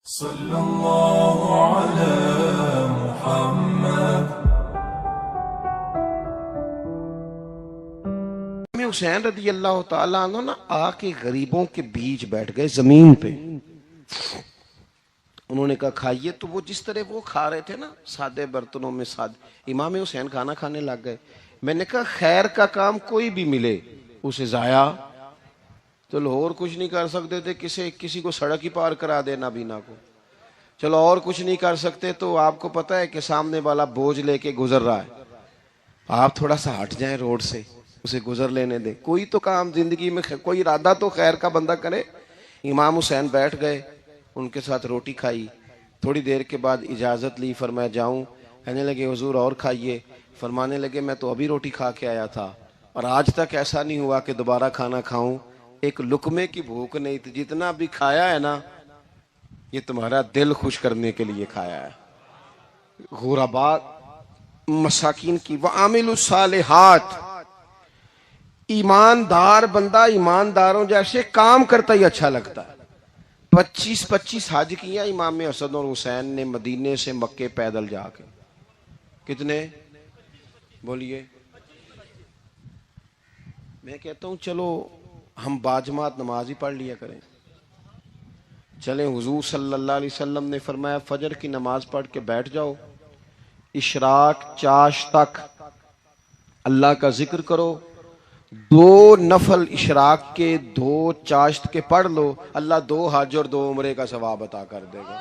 صلی اللہ علی محمد۔ حسین رضی اللہ تعالیٰ عنہ نا آ کے غریبوں کے بیچ بیٹھ گئے زمین پہ۔ انہوں نے کہا کھائیے، تو وہ جس طرح وہ کھا رہے تھے نا سادے برتنوں میں سادے، امام حسین کھانا کھانے لگ گئے۔ میں نے کہا خیر کا کام کوئی بھی ملے اسے ضائع چلو، اور کچھ نہیں کر سکتے تھے، کسی کو سڑک ہی پار کرا دے نابینا کو، چلو اور کچھ نہیں کر سکتے تو آپ کو پتا ہے کہ سامنے والا بوجھ لے کے گزر رہا ہے، آپ تھوڑا سا ہٹ جائیں روڈ سے، اسے گزر لینے دیں، کوئی تو کام زندگی میں کوئی ارادہ تو خیر کا بندہ کرے۔ امام حسین بیٹھ گئے، ان کے ساتھ روٹی کھائی، تھوڑی دیر کے بعد اجازت لی، فرمایا جاؤں؟ کہنے لگے حضور اور کھائیے۔ فرمانے لگے میں تو ابھی روٹی کھا کے آیا تھا اور آج تک ایسا نہیں ہوا کہ دوبارہ کھانا کھاؤں، ایک لقمے کی بھوک نہیں تھی، جتنا بھی کھایا ہے نا یہ تمہارا دل خوش کرنے کے لیے کھایا ہے۔ غرباء مساکین کی وعامل الصالحات، ایماندار بندہ ایمانداروں جیسے کام کرتا ہی اچھا لگتا ہے۔ 25 حج کیا امام حسن اور حسین نے مدینے سے مکے پیدل جا کے، کتنے بولیے؟ میں کہتا ہوں چلو ہم باجماعت نماز ہی پڑھ لیا کریں، چلیں حضور صلی اللہ علیہ وسلم نے فرمایا فجر کی نماز پڑھ کے بیٹھ جاؤ، اشراق چاش تک اللہ کا ذکر کرو، 2 نفل اشراق کے 2 چاشت کے پڑھ لو، اللہ 2 حج اور 2 عمرے کا ثواب عطا کر دے گا۔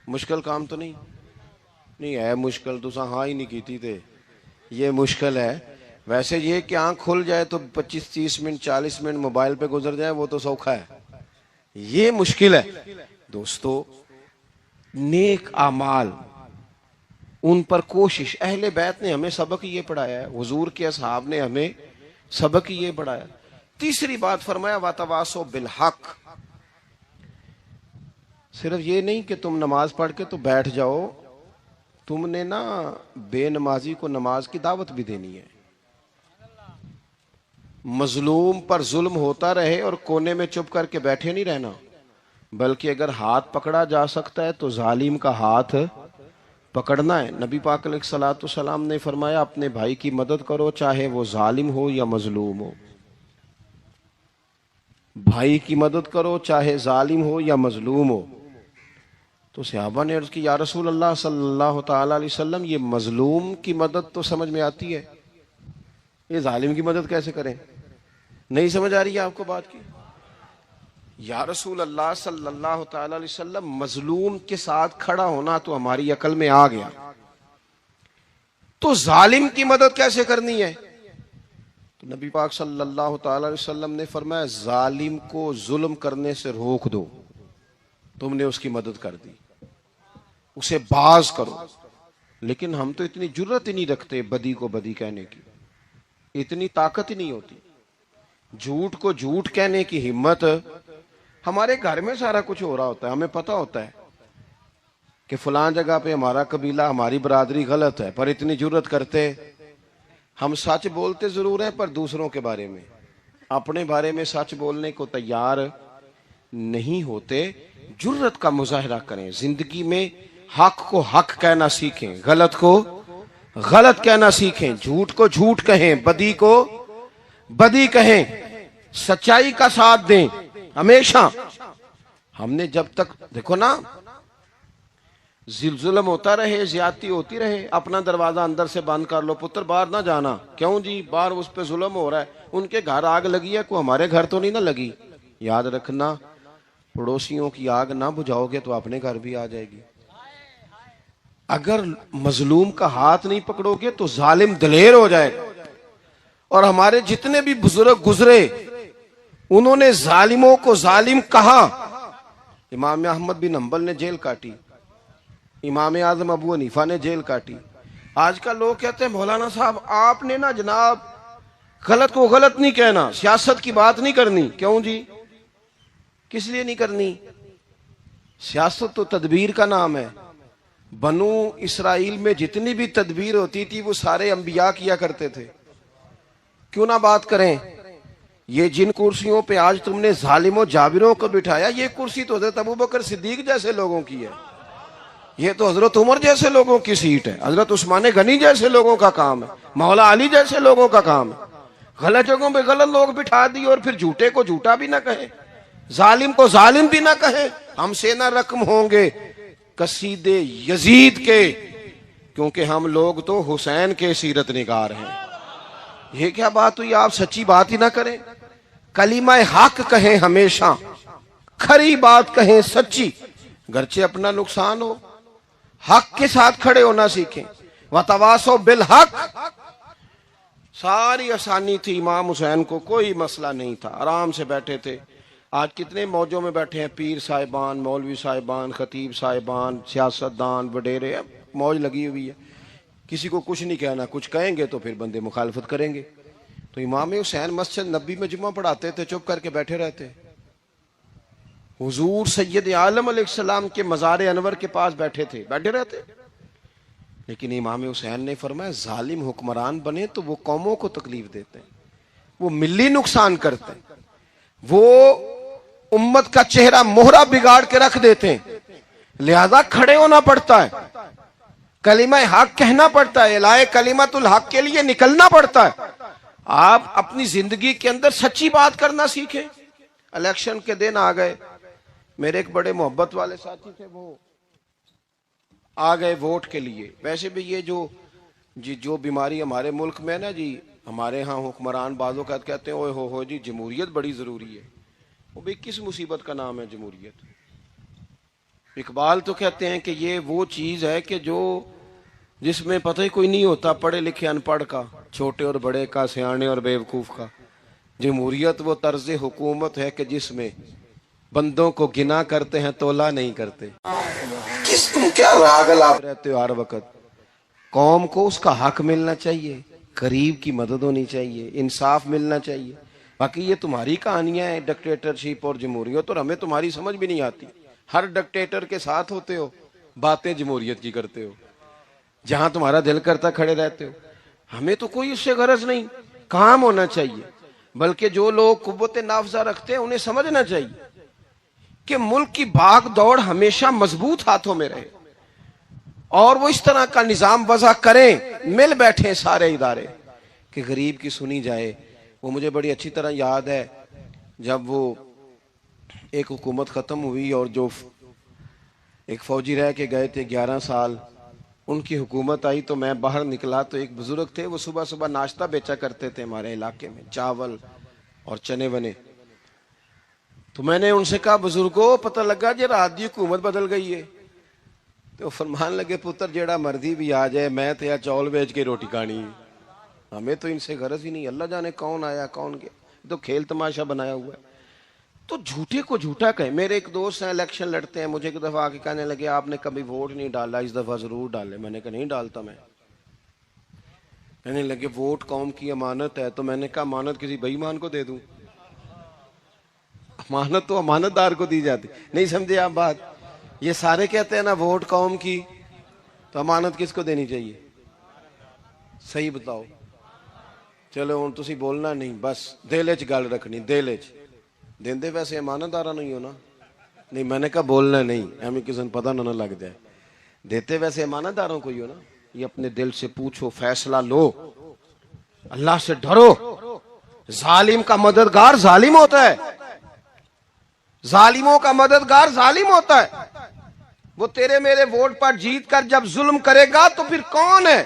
مشکل کام تو نہیں ہے، مشکل تو ہاں ہی نہیں کیتی تھے، یہ مشکل ہے۔ ویسے یہ کہ آنکھ کھل جائے تو 25-30 منٹ 40 منٹ موبائل پہ گزر جائے وہ تو سوکھا ہے، یہ مشکل ہے۔ دوستو نیک اعمال ان پر کوشش، اہل بیت نے ہمیں سبق یہ پڑھایا ہے، حضور کے اصحاب نے ہمیں سبق یہ پڑھایا۔ تیسری بات فرمایا وَتَوَاصَوْا بِالْحَقِّ، صرف یہ نہیں کہ تم نماز پڑھ کے تو بیٹھ جاؤ، تم نے نا بے نمازی کو نماز کی دعوت بھی دینی ہے۔ مظلوم پر ظلم ہوتا رہے اور کونے میں چپ کر کے بیٹھے نہیں رہنا، بلکہ اگر ہاتھ پکڑا جا سکتا ہے تو ظالم کا ہاتھ پکڑنا ہے۔ نبی پاک علیہ الصلوۃ والسلام نے فرمایا اپنے بھائی کی مدد کرو چاہے وہ ظالم ہو یا مظلوم ہو، بھائی کی مدد کرو چاہے ظالم ہو یا مظلوم ہو۔ تو صحابہ نے عرض کی یا رسول اللہ صلی اللہ تعالی علیہ وسلم یہ مظلوم کی مدد تو سمجھ میں آتی ہے، یہ ظالم کی مدد کیسے کریں؟ نہیں سمجھ آ رہی ہے آپ کو بات کی؟ یا رسول اللہ صلی اللہ تعالی علیہ وسلم مظلوم کے ساتھ کھڑا ہونا تو ہماری عقل میں آ گیا، تو ظالم کی مدد کیسے کرنی ہے؟ تو نبی پاک صلی اللہ تعالی علیہ وسلم نے فرمایا ظالم کو ظلم کرنے سے روک دو، تم نے اس کی مدد کر دی، اسے باز کرو۔ لیکن ہم تو اتنی جرت ہی نہیں رکھتے بدی کو بدی کہنے کی، اتنی طاقت ہی نہیں ہوتی، جھوٹ کو جھوٹ کہنے کی ہمت۔ ہمارے گھر میں سارا کچھ ہو رہا ہوتا ہے، ہمیں پتہ ہوتا ہے کہ فلاں جگہ پہ ہمارا قبیلہ ہماری برادری غلط ہے، پر اتنی جرت کرتے، ہم سچ بولتے ضرور ہیں پر دوسروں کے بارے میں، اپنے بارے میں سچ بولنے کو تیار نہیں ہوتے۔ جرت کا مظاہرہ کریں، زندگی میں حق کو حق کہنا سیکھیں، غلط کو غلط کہنا سیکھیں، جھوٹ کو جھوٹ کہیں، بدی کو بدی کہیں، سچائی کا ساتھ دیں ہمیشہ۔ ہم نے جب تک دیکھو نا ظلم ہوتا رہے، زیادتی ہوتی رہے، اپنا دروازہ اندر سے بند کر لو، پتر باہر نہ جانا، کیوں جی باہر اس پہ ظلم ہو رہا ہے، ان کے گھر آگ لگی ہے، کوئی ہمارے گھر تو نہیں نہ لگی۔ یاد رکھنا پڑوسیوں کی آگ نہ بجھاؤ گے تو اپنے گھر بھی آ جائے گی۔ اگر مظلوم کا ہاتھ نہیں پکڑو گے تو ظالم دلیر ہو جائے گا۔ اور ہمارے جتنے بھی بزرگ گزرے انہوں نے ظالموں کو ظالم کہا۔ امام احمد بن حنبل نے جیل کاٹی، امام اعظم ابو حنیفہ نے جیل کاٹی۔ آج کل لوگ کہتے ہیں مولانا صاحب آپ نے نا جناب غلط کو غلط نہیں کہنا، سیاست کی بات نہیں کرنی، کیوں جی کس لیے نہیں کرنی؟ سیاست تو تدبیر کا نام ہے، بنو اسرائیل میں جتنی بھی تدبیر ہوتی تھی وہ سارے انبیاء کیا کرتے تھے، کیوں نہ بات کریں؟ یہ جن کرسیوں پہ آج تم نے ظالم و جابروں کو بٹھایا، یہ کرسی تو حضرت ابوبکر صدیق جیسے لوگوں کی ہے، یہ تو حضرت عمر جیسے لوگوں کی سیٹ ہے، حضرت عثمان غنی جیسے لوگوں کا کام ہے، مولا علی جیسے لوگوں کا کام ہے۔ غلط جگہوں پہ غلط لوگ بٹھا دی اور پھر جھوٹے کو جھوٹا بھی نہ کہیں، ظالم کو ظالم بھی نہ کہیں۔ ہم سے نہ رقم ہوں گے قصید یزید کے، کیونکہ ہم لوگ تو حسین کے سیرت نگار ہیں۔ یہ کیا بات ہوئی، آپ سچی بات ہی نہ کریں، کلمہ حق کہیں، ہمیشہ کھری بات کہیں، سچی، گرچہ اپنا نقصان ہو، حق کے ساتھ کھڑے ہونا سیکھیں۔ وَتَوَاصَوْا بِالْحَقِّ، ساری آسانی تھی، امام حسین کو کوئی مسئلہ نہیں تھا، آرام سے بیٹھے تھے۔ آج کتنے موجوں میں بیٹھے ہیں، پیر صاحبان، مولوی صاحبان، خطیب صاحبان، سیاستدان، وڈیرے، موج لگی ہوئی ہے، کسی کو کچھ نہیں کہنا، کچھ کہیں گے تو پھر بندے مخالفت کریں گے۔ تو امام حسین مسجد نبی میں جمعہ پڑھاتے تھے، چپ کر کے بیٹھے رہتے، حضور سید عالم علیہ السلام کے مزار انور کے پاس بیٹھے تھے، بیٹھے رہتے۔ لیکن امام حسین نے فرمایا ظالم حکمران بنے تو وہ قوموں کو تکلیف دیتے ہیں، وہ ملی نقصان کرتے ہیں، وہ امت کا چہرہ مہرہ بگاڑ کے رکھ دیتے ہیں، لہذا کھڑے ہونا پڑتا ہے، کلمہ حق کہنا پڑتا ہے، الہے کلمت الحق کے لیے نکلنا پڑتا ہے۔ آپ اپنی زندگی کے اندر سچی بات کرنا سیکھیں۔ الیکشن کے دن آ گئے، میرے ایک بڑے محبت والے ساتھی تھے، وہ آ گئے ووٹ کے لیے۔ ویسے بھی یہ جو بیماری ہمارے ملک میں نا جی، ہمارے ہاں حکمران بعض اوقات کہتے ہیں اوئے ہو جی جمہوریت بڑی ضروری ہے۔ وہ بھی کس مصیبت کا نام ہے جمہوریت؟ اقبال تو کہتے ہیں کہ یہ وہ چیز ہے کہ جس میں پتہ ہی کوئی نہیں ہوتا، پڑھے لکھے ان پڑھ کا، چھوٹے اور بڑے کا، سیانے اور بیوقوف کا۔ جمہوریت وہ طرز حکومت ہے کہ جس میں بندوں کو گنا کرتے ہیں، تولا نہیں کرتے۔ کس تم کیا راگل آپ رہتے ہو ہر وقت؟ قوم کو اس کا حق ملنا چاہیے، غریب کی مدد ہونی چاہیے، انصاف ملنا چاہیے۔ باقی یہ تمہاری کہانیاں ہیں ڈکٹیٹرشپ اور جمہوریت، اور ہمیں تمہاری سمجھ بھی نہیں آتی۔ ہر ڈکٹیٹر کے ساتھ ہوتے ہو، باتیں جمہوریت کی کرتے ہو، جہاں تمہارا دل کرتا کھڑے رہتے ہو۔ ہمیں تو کوئی اس سے غرض نہیں، کام ہونا چاہیے۔ بلکہ جو لوگ قوت نافذہ رکھتے ہیں انہیں سمجھنا چاہیے کہ ملک کی بھاگ دوڑ ہمیشہ مضبوط ہاتھوں میں رہے، اور وہ اس طرح کا نظام وضع کریں، مل بیٹھیں سارے ادارے کہ غریب کی سنی جائے۔ وہ مجھے بڑی اچھی طرح یاد ہے، جب وہ ایک حکومت ختم ہوئی اور جو ایک فوجی رہ کے گئے تھے 11 سال، ان کی حکومت آئی تو میں باہر نکلا تو ایک بزرگ تھے، وہ صبح صبح ناشتہ بیچا کرتے تھے ہمارے علاقے میں، چاول اور چنے ونے۔ تو میں نے ان سے کہا بزرگوں پتہ لگا جی رات دی حکومت بدل گئی ہے۔ تو فرمان لگے پتر جیڑا مرضی بھی آ جائے، میں تو یا چاول بیچ کے روٹی کھانی ہے، ہمیں تو ان سے غرض ہی نہیں۔ اللہ جانے کون آیا کون گیا، تو کھیل تماشا بنایا ہوا ہے۔ تو جھوٹے کو جھوٹا کہیں۔ میرے ایک دوست ہیں الیکشن لڑتے ہیں، مجھے ایک دفعہ آ کے کہنے لگے آپ نے کبھی ووٹ نہیں ڈالا، اس دفعہ ضرور ڈالے۔ میں نے کہا نہیں ڈالتا میں۔ کہنے لگے ووٹ قوم کی امانت ہے، تو میں نے کہا امانت کسی بے ایمان کو دے دوں؟ امانت تو امانت دار کو دی جاتی، نہیں سمجھے آپ بات؟ یہ سارے کہتے ہیں نا ووٹ قوم کی، تو امانت کس کو دینی چاہیے؟ صحیح بتاؤ۔ چلو ہوں تسی بولنا نہیں، بس دل چ گل رکھنی، دل چ دیندے ویسے امانت دارا نہیں ہونا۔ نہیں میں نے کہا بولنا نہیں، ہمیں کسی نے پتہ نہ لگ جائے۔ دیتے ویسے امانت داروں کو ہی ہو نا۔ یہ اپنے دل سے پوچھو، فیصلہ لو، اللہ سے ڈرو۔ ظالم کا مددگار ظالم ہوتا ہے، ظالموں کا مددگار ظالم ہوتا ہے۔ وہ تیرے میرے ووٹ پر جیت کر جب ظلم کرے گا تو پھر کون ہے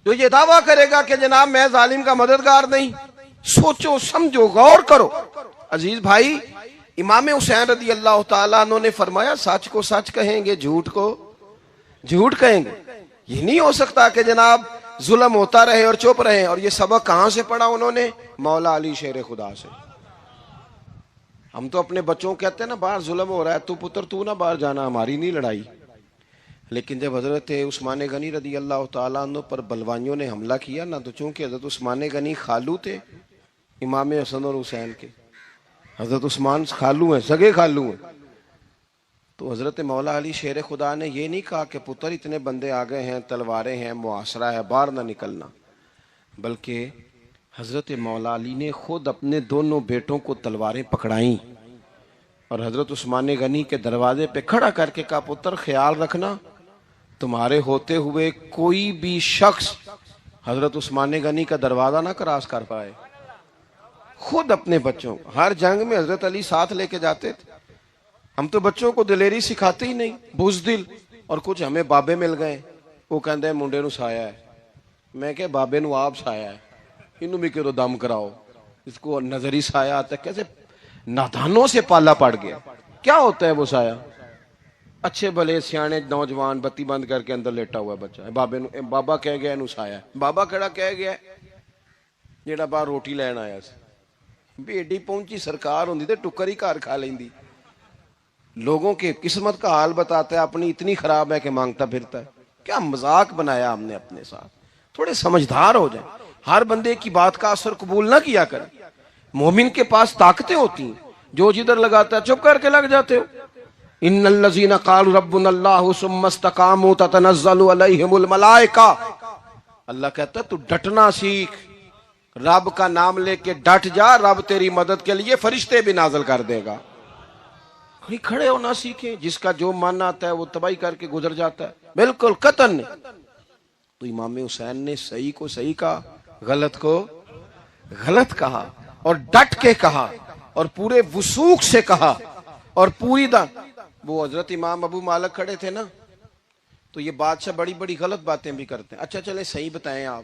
جو یہ دعویٰ کرے گا کہ جناب میں ظالم کا مددگار نہیں؟ سوچو سمجھو غور کرو۔ عزیز بھائی، امام حسین رضی اللہ تعالیٰ عنہ نے فرمایا سچ کو سچ کہیں گے، جھوٹ کو جھوٹ کہیں گے۔ یہ نہیں ہو سکتا کہ جناب ظلم ہوتا رہے اور چپ رہے۔ اور یہ سبق کہاں سے پڑھا انہوں نے؟ مولا علی شیر خدا سے۔ ہم تو اپنے بچوں کو کہتے ہیں نا باہر ظلم ہو رہا ہے، تو پتر تو نہ باہر جانا، ہماری نہیں لڑائی۔ لیکن جب حضرت عثمان غنی رضی اللہ تعالیٰ عنہ پر بلوائیوں نے حملہ کیا نا، تو چونکہ حضرت عثمان غنی خالو تھے امام حسن اور حسین کے، حضرت عثمان خالو ہیں، سگے خالو ہیں، تو حضرت مولا علی شیر خدا نے یہ نہیں کہا کہ پتر اتنے بندے آ گئے ہیں، تلواریں ہیں، محاصرہ ہے، باہر نہ نکلنا، بلکہ حضرت مولا علی نے خود اپنے دونوں بیٹوں کو تلواریں پکڑائیں اور حضرت عثمان غنی کے دروازے پہ کھڑا کر کے کہا پتر خیال رکھنا تمہارے ہوتے ہوئے کوئی بھی شخص حضرت عثمان غنی کا دروازہ نہ کراس کر پائے. خود اپنے بچوں ہر جنگ میں حضرت علی ساتھ لے کے جاتے تھے. ہم تو بچوں کو دلیری سکھاتے ہی نہیں, بزدل. اور کچھ ہمیں بابے مل گئے, وہ کہندے ہیں منڈے نو سایا ہے. میں کہ بابے نو آپ سایا ہے, انہوں بھی کرو دم کراؤ. اس کو نظری سایہ آتا ہے, کیسے نادانوں سے پالا پڑ گیا. کیا ہوتا ہے وہ سایہ؟ اچھے بھلے سیانے نوجوان بتی بند کر کے اندر لیٹا ہوا ہے بچہ, بابے نو بابا کہہ گیا نو سایہ ہے. بابا کہڑا کہہ گیا جیڑا باہر روٹی لین آیا سی. بھی ایڈی پہنچی سرکار ہوندی تے ٹکر ہی گھر کھا لیندی. لوگوں کے قسمت کا حال بتاتا ہے, اپنی اتنی خراب ہے کہ مانگتا پھرتا ہے. کیا مذاق بنایا ہم نے اپنے ساتھ. تھوڑے سمجھدار ہو جائیں, ہر بندے کی بات کا اثر قبول نہ کیا کریں. مومن کے پاس طاقتیں ہوتی ہیں, جو جدھر لگاتا ہے چپ کر کے لگ جاتے ہو. ان الذین قالوا ربنا اللہ ثم استقاموا تتنزل علیہم الملائکہ. اللہ کہتا ہے تو ڈٹنا سیکھ, رب کا نام لے کے ڈٹ جا, رب تیری مدد کے لیے فرشتے بھی نازل کر دے گا. کھڑے ہونا سیکھیں, جس کا جو من آتا ہے وہ تباہی کر کے گزر جاتا ہے. بالکل قطن نہیں. تو امام حسین نے صحیح کو صحیح کہا, غلط کو غلط کہا, اور ڈٹ کے کہا, اور پورے وثوق سے کہا, اور پوری وہ حضرت امام ابو مالک کھڑے تھے نا, تو یہ بادشاہ بڑی بڑی غلط باتیں بھی کرتے ہیں. اچھا چلے صحیح بتائیں آپ,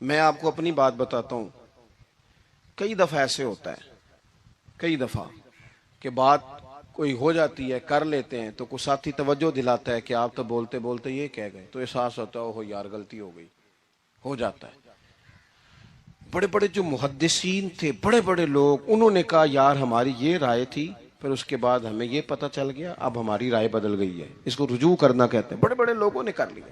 میں آپ کو اپنی بات بتاتا ہوں. کئی دفعہ ایسے ہوتا ہے, کئی دفعہ کہ بات کوئی ہو جاتی ہے, کر لیتے ہیں, تو کوئی ساتھی توجہ دلاتا ہے کہ آپ تو بولتے بولتے یہ کہہ گئے, تو احساس ہوتا ہے اوہ یار غلطی ہو گئی. ہو جاتا ہے. بڑے بڑے جو محدثین تھے, بڑے بڑے لوگ, انہوں نے کہا یار ہماری یہ رائے تھی, پھر اس کے بعد ہمیں یہ پتہ چل گیا, اب ہماری رائے بدل گئی ہے. اس کو رجوع کرنا کہتے ہیں. بڑے بڑے لوگوں نے کر لیا.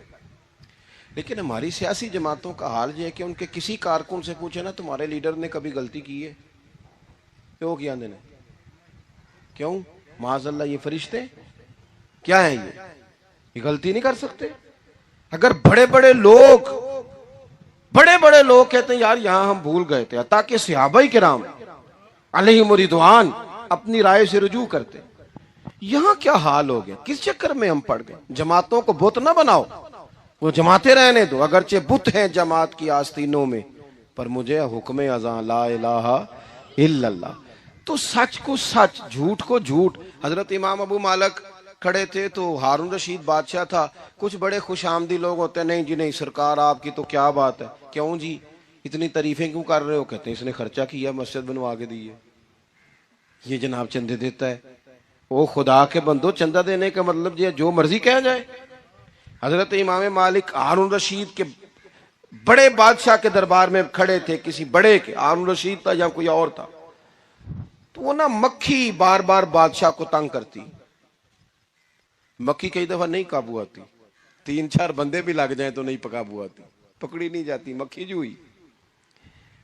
لیکن ہماری سیاسی جماعتوں کا حال یہ ہے کہ ان کے کسی کارکن سے پوچھے نا تمہارے لیڈر نے کبھی غلطی کی ہے, کیوں کیا نے, کیوں معاذ اللہ یہ فرشتے کیا ہیں, یہ غلطی نہیں کر سکتے. اگر بڑے بڑے لوگ کہتے ہیں یار یہاں ہم بھول گئے تھے, تاکہ صحابہ کرام علیہم رضوان اپنی رائے سے رجوع کرتے. یہاں کیا حال ہو گیا, کس چکر میں ہم پڑ گئے. جماعتوں کو بت نہ بناؤ, وہ جماعتیں رہنے دو, اگرچہ بت ہیں جماعت کی آستینوں میں, پر مجھے حکم اذان لا الہ الا اللہ. تو سچ کو سچ, جھوٹ کو جھوٹ. حضرت امام ابو مالک کھڑے تھے تو ہارون رشید بادشاہ تھا. کچھ بڑے خوش آمدی لوگ ہوتے ہیں, نہیں جی نہیں سرکار آپ کی تو کیا بات ہے, کیوں جی اتنی تعریفیں کیوں کر رہے ہو. کہتے ہیں اس نے خرچہ کیا, مسجد بنوا کے دی ہے, یہ جناب چندے دیتا ہے. او خدا کے بندو, چندہ دینے کا مطلب یہ جو مرضی کہا جائے. حضرت امام مالک ہارون رشید کے بڑے بادشاہ کے دربار میں کھڑے تھے, کسی بڑے کے, ہارون رشید تھا یا کوئی اور تھا. تو وہ نا مکھی بار بار بادشاہ کو تنگ کرتی. مکھی کئی دفعہ نہیں قابو آتی, 3-4 بندے بھی لگ جائیں تو نہیں قابو آتی, پکڑی نہیں جاتی مکھی جو ہوئی.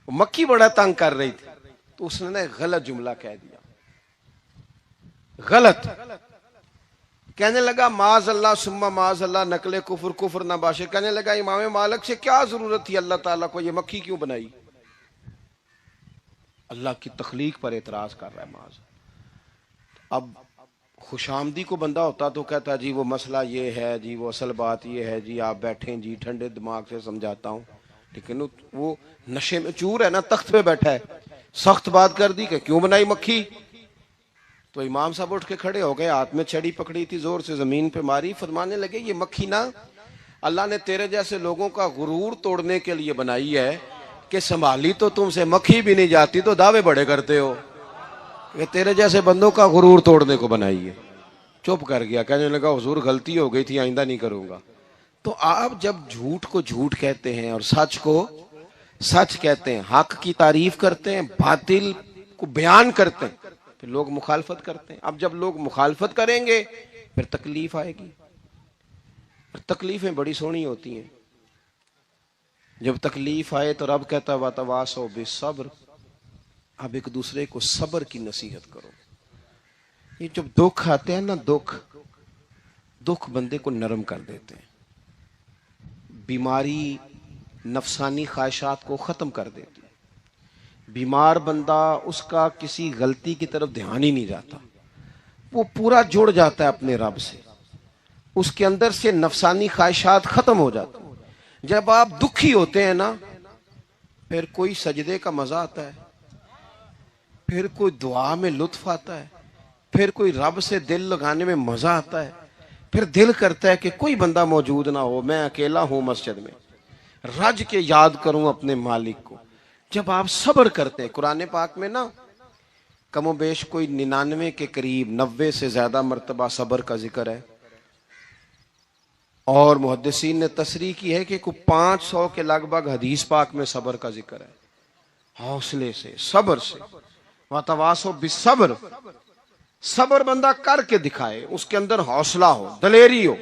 مکھی بڑا تنگ کر رہی تھی, تو اس نے غلط جملہ کہہ دیا. غلط کہنے لگا معاذ اللہ ثم معاذ اللہ, نقل کفر نہ باشے. کہنے لگا امام مالک سے کیا ضرورت تھی اللہ تعالیٰ کو یہ مکھی کیوں بنائی. اللہ کی تخلیق پر اعتراض کر رہا ہے معاذ. اب خوش آمدی کو بندہ ہوتا تو کہتا جی وہ مسئلہ یہ ہے جی, وہ اصل بات یہ ہے جی, آپ بیٹھیں جی, ٹھنڈے دماغ سے سمجھاتا ہوں. لیکن وہ نشے میں چور ہے نا, تخت پہ بیٹھا ہے, سخت بات کر دی کہ کیوں بنائی مکھی. تو امام صاحب اٹھ کے کھڑے ہو گئے, ہاتھ میں چھڑی پکڑی تھی, زور سے زمین پہ ماری, فرمانے لگے یہ مکھی نا اللہ نے تیرے جیسے لوگوں کا غرور توڑنے کے لیے بنائی ہے, کہ سنبھالی تو تم سے مکھی بھی نہیں جاتی تو دعوے بڑے کرتے ہو, کہ تیرے جیسے بندوں کا غرور توڑنے کو بنائی ہے. چپ کر گیا, کہنے لگا حضور غلطی ہو گئی تھی, آئندہ نہیں کروں گا. تو آپ جب جھوٹ کو جھوٹ کہتے ہیں اور سچ کو سچ کہتے ہیں, حق کی تعریف کرتے ہیں, باطل کو بیان کرتے ہیں, پھر لوگ مخالفت کرتے ہیں. اب جب لوگ مخالفت کریں گے پھر تکلیف آئے گی. تکلیفیں بڑی سونی ہوتی ہیں. جب تکلیف آئے تو رب کہتا وَتَوَاصَوْا بِالصَّبْرِ, اب ایک دوسرے کو صبر کی نصیحت کرو. یہ جب دکھ آتے ہیں نا, دکھ بندے کو نرم کر دیتے ہیں. بیماری نفسانی خواہشات کو ختم کر دیتی ہے۔ بیمار بندہ، اس کا کسی غلطی کی طرف دھیان ہی نہیں جاتا، وہ پورا جڑ جاتا ہے اپنے رب سے، اس کے اندر سے نفسانی خواہشات ختم ہو جاتی ہیں۔ جب آپ دکھی ہوتے ہیں نا، پھر کوئی سجدے کا مزہ آتا ہے، پھر کوئی دعا میں لطف آتا ہے، پھر کوئی رب سے دل لگانے میں مزہ آتا ہے، پھر دل کرتا ہے کہ کوئی بندہ موجود نہ ہو، میں اکیلا ہوں مسجد میں، رج کے یاد کروں اپنے مالک کو۔ جب آپ صبر کرتے ہیں، قرآن پاک میں نا کم و بیش کوئی 99 کے قریب، 90 سے زیادہ مرتبہ صبر کا ذکر ہے، اور محدثین نے تصریح کی ہے کہ کوئی 500 کے لگ بھگ حدیث پاک میں صبر کا ذکر ہے۔ حوصلے سے، صبر سے، وَتَوَاصَوْا بِالصَّبْرِ، صبر بندہ کر کے دکھائے، اس کے اندر حوصلہ ہو، دلیری ہو۔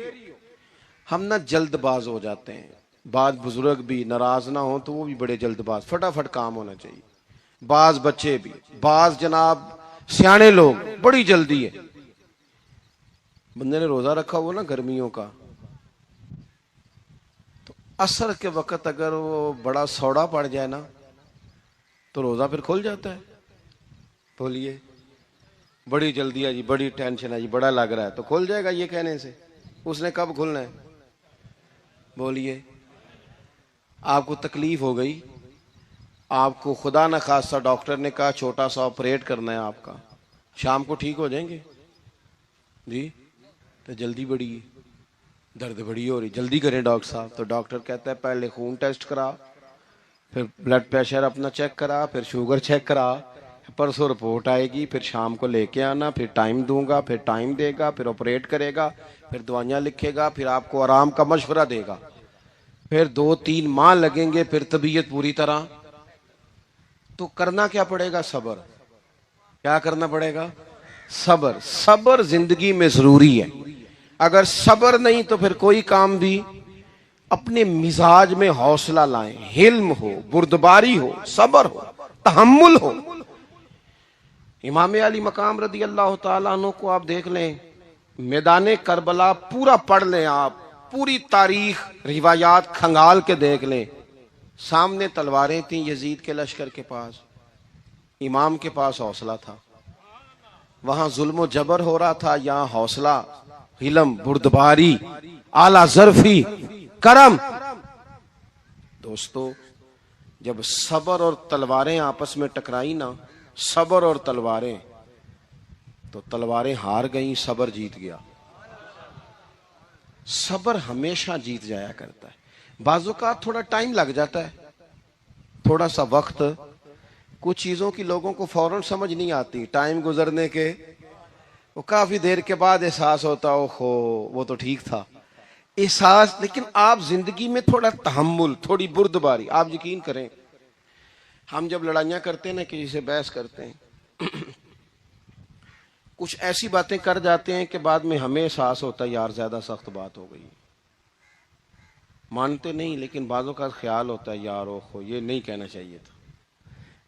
ہم نہ جلد باز ہو جاتے ہیں، بعض بزرگ بھی ناراض نہ ہوں تو وہ بھی بڑے جلد باز، فٹافٹ کام ہونا چاہیے۔ بعض بچے بھی، بعض جناب سیانے لوگ، بڑی جلدی ہے۔ بندے نے روزہ رکھا ہوا نا گرمیوں کا، تو عصر کے وقت اگر وہ بڑا سوڑا پڑ جائے نا تو روزہ پھر کھل جاتا ہے۔ بولیے، بڑی جلدی ہے جی، بڑی ٹینشن ہے جی، بڑا لگ رہا ہے، تو کھل جائے گا یہ کہنے سے؟ اس نے کب کھلنا ہے؟ بولیے، آپ کو تکلیف ہو گئی، آپ کو خدا نہ خواستہ ڈاکٹر نے کہا چھوٹا سا آپریٹ کرنا ہے آپ کا، شام کو ٹھیک ہو جائیں گے جی؟ تو جلدی بڑی ہے، درد بڑی ہو رہی، جلدی کریں ڈاکٹر صاحب۔ تو ڈاکٹر کہتا ہے پہلے خون ٹیسٹ کرا، پھر بلڈ پریشر اپنا چیک کرا، پھر شوگر چیک کرا، پرسوں رپورٹ آئے گی، پھر شام کو لے کے آنا، پھر ٹائم دوں گا، پھر ٹائم دے گا، پھر آپریٹ کرے گا، پھر دوائیاں لکھے گا، پھر آپ کو آرام کا مشورہ دے گا، پھر 2-3 ماہ لگیں گے، پھر طبیعت پوری طرح۔ تو کرنا کیا پڑے گا؟ صبر۔ کیا کرنا پڑے گا؟ صبر۔ صبر زندگی میں ضروری ہے۔ اگر صبر نہیں تو پھر کوئی کام بھی، اپنے مزاج میں حوصلہ لائیں، حلم ہو، بردباری ہو، صبر ہو، تحمل ہو۔ امام علی مقام رضی اللہ تعالیٰ عنہ کو آپ دیکھ لیں، میدان کربلا پورا پڑھ لیں، آپ پوری تاریخ روایات کھنگال کے دیکھ لیں، سامنے تلواریں تھیں یزید کے لشکر کے پاس، امام کے پاس حوصلہ تھا۔ وہاں ظلم و جبر ہو رہا تھا، یہاں حوصلہ، حلم، بردباری، اعلیٰ ظرفی، کرم۔ دوستو، جب صبر اور تلواریں آپس میں ٹکرائی نا، صبر اور تلواریں، تو تلواریں ہار گئیں، صبر جیت گیا۔ صبر ہمیشہ جیت جایا کرتا ہے۔ بعض اوقات تھوڑا ٹائم لگ جاتا ہے، تھوڑا سا وقت، کچھ چیزوں کی لوگوں کو فوراً سمجھ نہیں آتی، ٹائم گزرنے کے وہ کافی دیر کے بعد احساس ہوتا، اوہو وہ تو ٹھیک تھا، احساس۔ لیکن آپ زندگی میں تھوڑا تحمل، تھوڑی بردباری، آپ یقین کریں، ہم جب لڑائیاں کرتے ہیں نا، کسی سے بحث کرتے ہیں، کچھ ایسی باتیں کر جاتے ہیں کہ بعد میں ہمیں احساس ہوتا ہے یار زیادہ سخت بات ہو گئی، مانتے نہیں، لیکن بعضوں کا خیال ہوتا ہے یار اوہو یہ نہیں کہنا چاہیے تھا،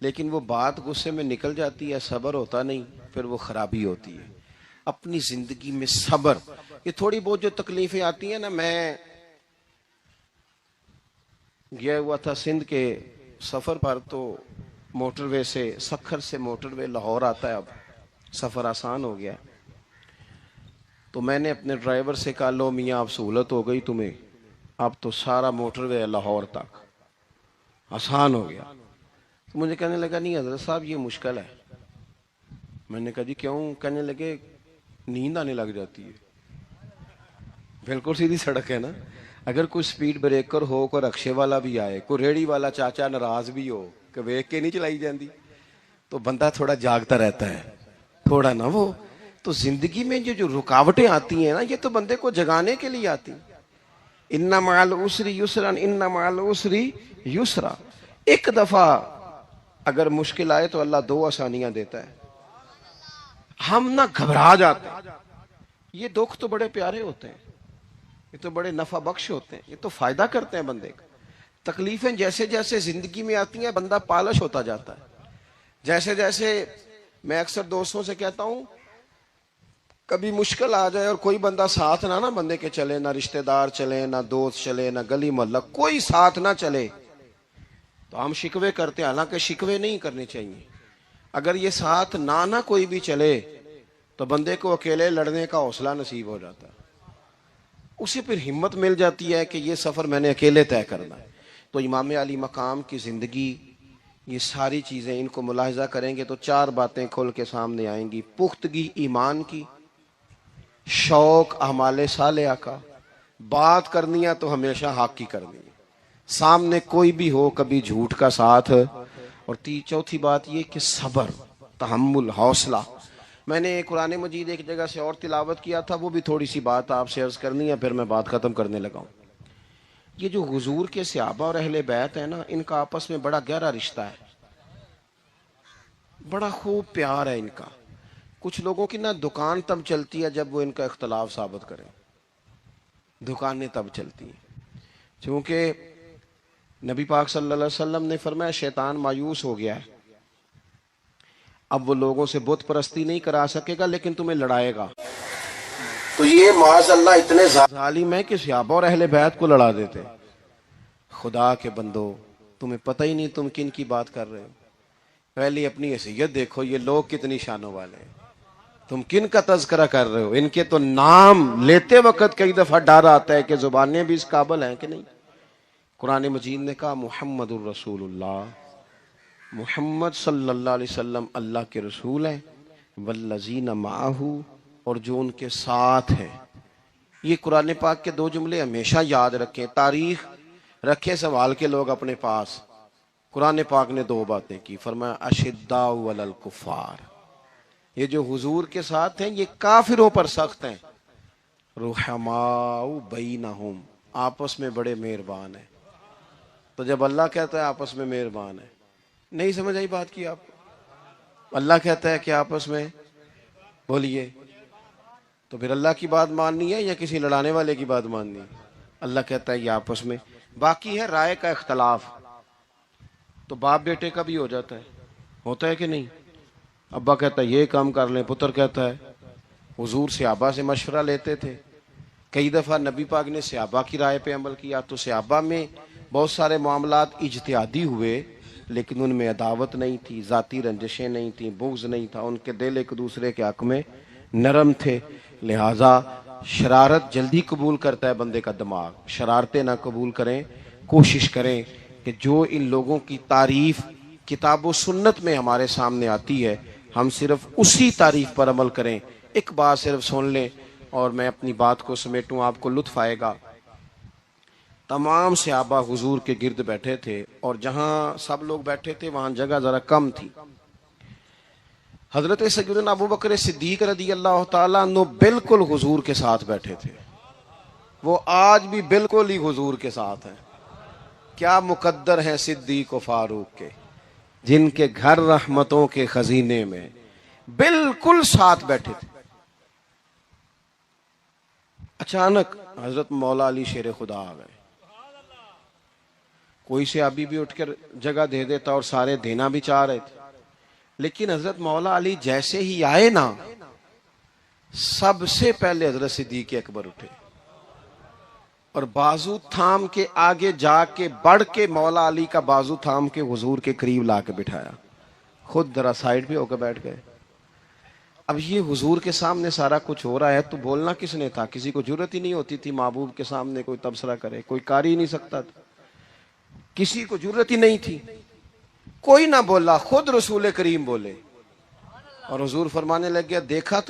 لیکن وہ بات غصے میں نکل جاتی ہے، صبر ہوتا نہیں، پھر وہ خرابی ہوتی ہے۔ اپنی زندگی میں صبر، یہ تھوڑی بہت جو تکلیفیں آتی ہیں نا، میں گیا ہوا تھا سندھ کے سفر پر، تو موٹر وے سے، سکھر سے موٹر وے لاہور آتا ہے، اب سفر آسان ہو گیا، تو میں نے اپنے ڈرائیور سے کہا لو میاں اب سہولت ہو گئی تمہیں، اب تو سارا موٹر وے لاہور تک آسان ہو گیا۔ تو مجھے کہنے لگا نہیں حضرت صاحب یہ مشکل ہے۔ میں نے کہا جی کیوں؟ کہنے لگے نیند آنے لگ جاتی ہے۔ بالکل سیدھی سڑک ہے نا، اگر کوئی سپیڈ بریکر ہو، کوئی رکشے والا بھی آئے، کوئی ریڑی والا چاچا ناراض بھی ہو کہ ویک کے نہیں چلائی جاندی، تو بندہ تھوڑا جاگتا رہتا ہے، تھوڑا نا وہ۔ تو زندگی میں جو رکاوٹیں آتی ہیں نا، یہ تو بندے کو جگانے کے لیے آتی۔ ان مع العسر یسرا، ان مع العسر یسرا۔ ایک دفعہ اگر مشکل آئے تو اللہ 2 آسانیاں دیتا ہے، ہم نہ گھبرا جاتے ہیں۔ یہ دکھ تو بڑے پیارے ہوتے ہیں، یہ تو بڑے نفع بخش ہوتے ہیں، یہ تو فائدہ کرتے ہیں بندے کا۔ تکلیفیں جیسے جیسے زندگی میں آتی ہیں بندہ پالش ہوتا جاتا ہے۔ جیسے جیسے میں اکثر دوستوں سے کہتا ہوں، کبھی مشکل آ جائے اور کوئی بندہ ساتھ نہ بندے کے چلے، نہ رشتہ دار چلے، نہ دوست چلے، نہ گلی محلہ، کوئی ساتھ نہ چلے، تو ہم شکوے کرتے ہیں، حالانکہ شکوے نہیں کرنے چاہیے. اگر یہ ساتھ نہ کوئی بھی چلے تو بندے کو اکیلے لڑنے کا حوصلہ نصیب ہو جاتا ہے، اسے پھر ہمت مل جاتی ہے کہ یہ سفر میں نے اکیلے طے کرنا ہے. تو امام علی مقام کی زندگی، یہ ساری چیزیں ان کو ملاحظہ کریں گے تو 4 باتیں کھل کے سامنے آئیں گی. پختگی ایمان کی، شوق اعمال صالحہ کا، بات کرنی ہے تو ہمیشہ حق کی کرنی ہے، سامنے کوئی بھی ہو کبھی جھوٹ کا ساتھ. اور چوتھی بات یہ کہ صبر، تحمل، حوصلہ. میں نے قرآن مجید ایک جگہ سے اور تلاوت کیا تھا، وہ بھی تھوڑی سی بات آپ سے عرض کرنی ہے، پھر میں بات ختم کرنے لگا ہوں. یہ جو حضور کے صحابہ اور اہل بیت ہیں نا، ان کا آپس میں بڑا گہرا رشتہ ہے، بڑا خوب پیار ہے ان کا. کچھ لوگوں کی نا دکان تب چلتی ہے جب وہ ان کا اختلاف ثابت کریں، دکانیں تب چلتی ہیں. چونکہ نبی پاک صلی اللہ علیہ وسلم نے فرمایا شیطان مایوس ہو گیا ہے، اب وہ لوگوں سے بت پرستی نہیں کرا سکے گا لیکن تمہیں لڑائے گا. تو یہ معاذ اللہ اتنے ظالم ہیں کہ صحابہ اور اہل بیت کو لڑا دیتے. خدا کے بندو، تمہیں پتہ ہی نہیں تم کن کی بات کر رہے ہو. پہلے اپنی حیثیت دیکھو، یہ لوگ کتنی شانوں والے ہیں، تم کن کا تذکرہ کر رہے ہو. ان کے تو نام لیتے وقت کئی دفعہ ڈر آتا ہے کہ زبانیں بھی اس قابل ہیں کہ نہیں. قرآن مجید نے کہا محمد الرسول اللہ، محمد صلی اللہ علیہ وسلم اللہ کے رسول ہیں، والذین معہ، اور جو ان کے ساتھ ہیں. یہ قرآن پاک کے 2 جملے ہمیشہ یاد رکھیں، تاریخ رکھے سنبھال کے لوگ اپنے پاس. قرآن پاک نے 2 باتیں کی، فرمایا اشداء علی الکفار، یہ جو حضور کے ساتھ ہیں یہ کافروں پر سخت ہیں، رحماء بینہم، آپس میں بڑے مہربان ہیں. تو جب اللہ کہتا ہے آپس میں مہربان ہے، نہیں سمجھ آئی بات کی آپ کو؟ اللہ کہتا ہے کہ آپس میں بولیے، تو پھر اللہ کی بات ماننی ہے یا کسی لڑانے والے کی بات ماننی ہے؟ اللہ کہتا ہے یہ آپس میں. باقی ہے رائے کا اختلاف، تو باپ بیٹے کا بھی ہو جاتا ہے، ہوتا ہے کہ نہیں. ابا کہتا ہے یہ کام کر لیں، پتر کہتا ہے. حضور صحابہ سے مشورہ لیتے تھے، کئی دفعہ نبی پاک نے صحابہ کی رائے پہ عمل کیا. تو صحابہ میں بہت سارے معاملات اجتہادی ہوئے لیکن ان میں عداوت نہیں تھی، ذاتی رنجشیں نہیں تھیں، بغض نہیں تھا، ان کے دل ایک دوسرے کے حق میں نرم تھے. لہٰذا شرارت جلدی قبول کرتا ہے بندے کا دماغ، شرارتیں نہ قبول کریں. کوشش کریں کہ جو ان لوگوں کی تعریف کتاب و سنت میں ہمارے سامنے آتی ہے ہم صرف اسی تعریف پر عمل کریں. ایک بات صرف سن لیں اور میں اپنی بات کو سمیٹوں، آپ کو لطف آئے گا. تمام صحابہ حضور کے گرد بیٹھے تھے اور جہاں سب لوگ بیٹھے تھے وہاں جگہ ذرا کم تھی. حضرت سیدنا ابو بکر صدیق رضی اللہ تعالیٰ عنہ بالکل حضور کے ساتھ بیٹھے تھے، وہ آج بھی بالکل ہی حضور کے ساتھ ہیں. کیا مقدر ہیں صدیق و فاروق کے، جن کے گھر رحمتوں کے خزینے میں بالکل ساتھ بیٹھے تھے. اچانک حضرت مولا علی شیر خدا آ گئے. کوئی صحابی بھی اٹھ کر جگہ دے دیتا اور سارے دینا بھی چاہ رہے تھے، لیکن حضرت مولا علی جیسے ہی آئے نا، سب سے پہلے حضرت صدیق اکبر اٹھے اور بازو تھام کے آگے جا کے بڑھ کے مولا علی کا بازو تھام کے حضور کے قریب لا کے بٹھایا، خود ذرا سائڈ پہ ہو کے بیٹھ گئے. اب یہ حضور کے سامنے سارا کچھ ہو رہا ہے تو بولنا کس نے تھا؟ کسی کو ضرورت ہی نہیں ہوتی تھی محبوب کے سامنے کوئی تبصرہ کرے، کوئی کر ہی نہیں سکتا تھا، کسی کو ضرورت ہی نہیں تھی. کوئی نہ بولا، خود رسول کریم بولے اور حضور فرمانے لگ گیا دیکھا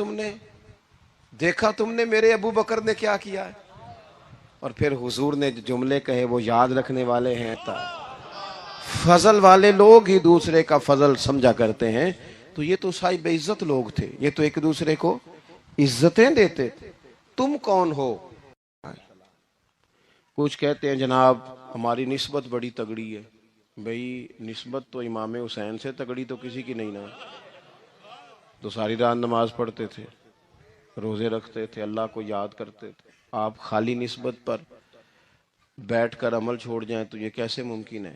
تم نے میرے ابو بکر نے کیا کیا ہے. اور پھر حضور نے جو جملے کہے وہ یاد رکھنے والے ہیں. فضل والے لوگ ہی دوسرے کا فضل سمجھا کرتے ہیں. تو یہ تو صاحب عزت لوگ تھے، یہ تو ایک دوسرے کو عزتیں دیتے تھے. تم کون ہو؟ کچھ کہتے ہیں جناب ہماری نسبت بڑی تگڑی ہے. بھئی نسبت تو امام حسین سے تگڑی تو کسی کی نہیں نا. تو ساری رات نماز پڑھتے تھے، روزے رکھتے تھے، اللہ کو یاد کرتے تھے. آپ خالی نسبت پر بیٹھ کر عمل چھوڑ جائیں تو یہ کیسے ممکن ہے؟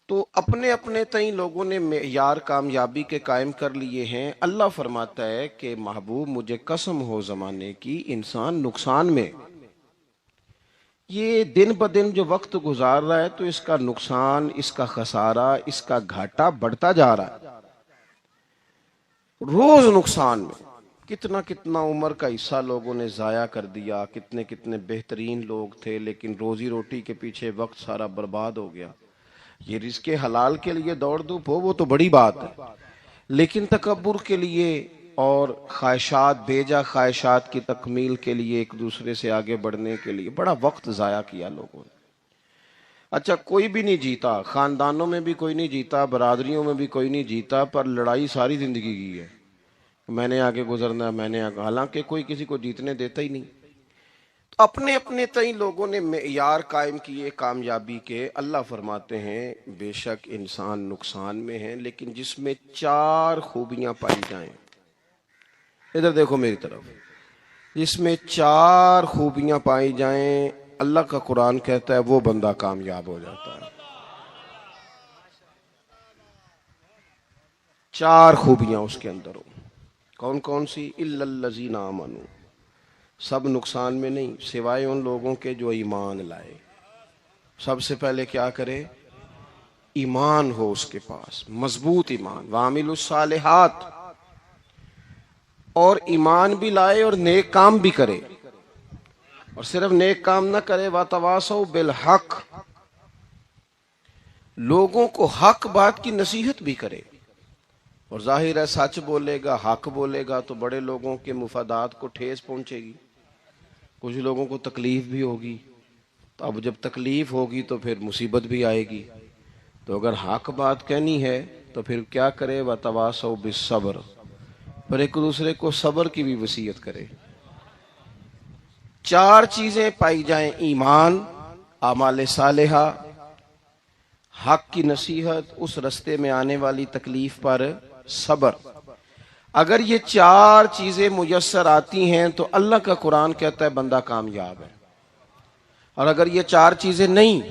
تو اپنے اپنے تئیں لوگوں نے معیار کامیابی کے قائم کر لیے ہیں. اللہ فرماتا ہے کہ محبوب مجھے قسم ہو زمانے کی، انسان نقصان میں یہ دن بدن جو وقت گزار رہا ہے تو اس کا نقصان، اس کا خسارہ، اس کا گھاٹا بڑھتا جا رہا ہے، روز نقصان میں۔ کتنا کتنا عمر کا حصہ لوگوں نے ضائع کر دیا، کتنے کتنے بہترین لوگ تھے لیکن روزی روٹی کے پیچھے وقت سارا برباد ہو گیا۔ یہ رزق حلال کے لیے دوڑ دھوپ ہو وہ تو بڑی بات ہے، لیکن تکبر کے لیے اور خواہشات، بیجا خواہشات کی تکمیل کے لیے، ایک دوسرے سے آگے بڑھنے کے لیے بڑا وقت ضائع کیا لوگوں نے۔ اچھا، کوئی بھی نہیں جیتا، خاندانوں میں بھی کوئی نہیں جیتا، برادریوں میں بھی کوئی نہیں جیتا، پر لڑائی ساری زندگی کی ہے، میں نے آگے گزرنا، میں نے آگے، حالانکہ کوئی کسی کو جیتنے دیتا ہی نہیں۔ تو اپنے اپنے تئیں لوگوں نے معیار قائم کیے کامیابی کے۔ اللہ فرماتے ہیں بے شک انسان نقصان میں ہے، لیکن جس میں 4 خوبیاں پائی جائیں، ادھر دیکھو میری طرف، جس میں 4 خوبیاں پائی جائیں، اللہ کا قرآن کہتا ہے وہ بندہ کامیاب ہو جاتا ہے۔ 4 خوبیاں اس کے اندر ہو۔ کون کون سی؟ الا الذین آمنوا، سب نقصان میں نہیں سوائے ان لوگوں کے جو ایمان لائے۔ سب سے پہلے کیا کرے؟ ایمان ہو اس کے پاس، مضبوط ایمان، وعملوا الصالحات، اور ایمان بھی لائے اور نیک کام بھی کرے، اور صرف نیک کام نہ کرے، وَتَوَاصَوْا بِالْحَقِّ، لوگوں کو حق بات کی نصیحت بھی کرے۔ اور ظاہر ہے سچ بولے گا، حق بولے گا تو بڑے لوگوں کے مفادات کو ٹھیس پہنچے گی، کچھ لوگوں کو تکلیف بھی ہوگی، تو اب جب تکلیف ہوگی تو پھر مصیبت بھی آئے گی۔ تو اگر حق بات کہنی ہے تو پھر کیا کرے؟ وَتَوَاصَوْا بِالصَّبْرِ، پر ایک دوسرے کو صبر کی بھی وصیت کرے۔ 4 چیزیں پائی جائیں، ایمان، اعمال صالحہ، حق کی نصیحت، اس رستے میں آنے والی تکلیف پر صبر۔ اگر یہ 4 چیزیں میسر آتی ہیں تو اللہ کا قرآن کہتا ہے بندہ کامیاب ہے، اور اگر یہ 4 چیزیں نہیں